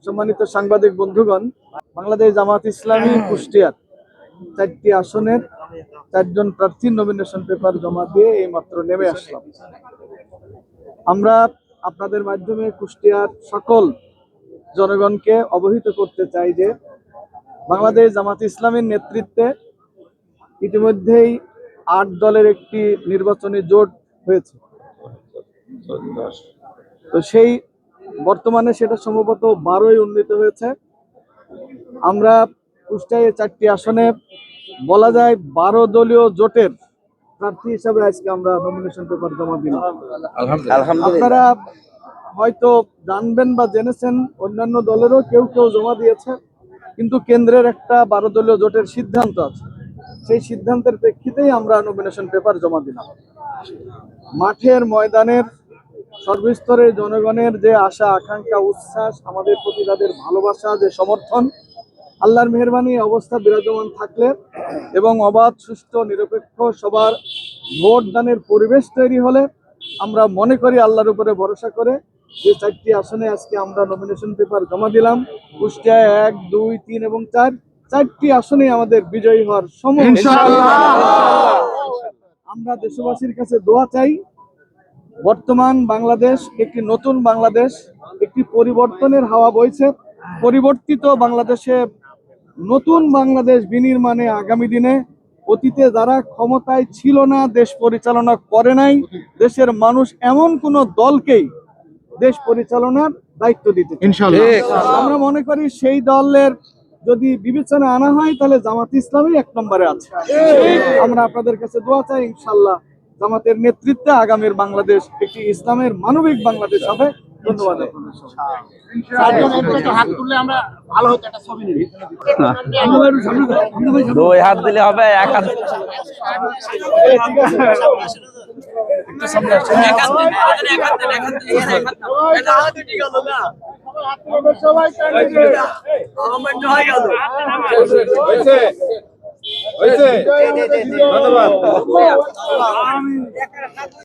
সম্মানিত সাংবাদিক বন্ধুগণ, বাংলাদেশ জামাত ইসলামী কুষ্টিয়ার 4টি আসনের 4 জন প্রার্থীর নমিনেশন পেপার জমা দিয়ে এই মাত্র নেমে আসলাম। আমরা আপনাদের মাধ্যমে কুষ্টিয়ার সকল জনগণকে অবহিত করতে চাই যে বাংলাদেশ জামাত ইসলামীর নেতৃত্বে ইতিমধ্যেই 8 দলের একটি নির্বাচনী জোট হয়েছে। তো সেই বর্তমানে সেটা সম্ভবত 12ই উন্নীত হয়েছে। আমরা কুষ্টিয়ায় 4টি আসনে বলা যায় 12 দলীয় জোটের প্রার্থী হিসাবে আজকে আমরা নমিনেশন পেপার জমা দিলাম। আপনারা হয়তো জানবেন বা জেনেছেন অন্যান্য দলেরও কেউ কেউ জমা দিয়েছে, কিন্তু কেন্দ্রের একটা 12 দলীয় জোটের সিদ্ধান্ত আছে। সেই সিদ্ধান্তের প্রেক্ষিতেই আমরা নমিনেশন পেপার জমা দিলাম। মাঠের ময়দানের সর্বস্তরের জনগণের যে আশা আকাঙ্ক্ষা উচ্ছ্বাস, আমাদের প্রতি তাদের ভালোবাসা, যে সমর্থন, আল্লাহর মেহেরবানি অবস্থা বিরাজমান থাকলে এবং অবাধ সুষ্ঠু নিরপেক্ষ সবার ভোট দানের পরিবেশ তৈরি হলে আমরা মনে করি আল্লাহর উপরে ভরসা করে যে 4টি আসনে আজকে আমরা নমিনেশন পেপার জমা দিলাম। কুষ্টিয়ায় 1, 2, 3 এবং 4টি আসনে আমাদের বিজয়ী হওয়ার সময় আমরা দেশবাসীর কাছে দোয়া চাই। বর্তমান বাংলাদেশ একটি নতুন বাংলাদেশ, একটি পরিবর্তনের হাওয়া বইছে। পরিবর্তিত বাংলাদেশে নতুন বাংলাদেশ বিনির্মাণে আগামী দিনে অতীতে যারা ক্ষমতায় ছিল না, দেশ পরিচালনা করে নাই, দেশের মানুষ এমন কোন দলকেই দেশ পরিচালনার দায়িত্ব দিতে আমরা মনে করি সেই দলের যদি বিবেচনা আনা হয় তাহলে জামাত ইসলামী 1 নম্বরে আছে। আমরা আপনাদের কাছে দোয়া চাই ইনশাআল্লাহ জামাতের নেতৃত্বে আগামীর বাংলাদেশ একটি ইসলামের মানবিক বাংলাদেশ হবে। ধন্যবাদ। দুই হাত দিলে হবে, এক হাত ধন্যবাদ।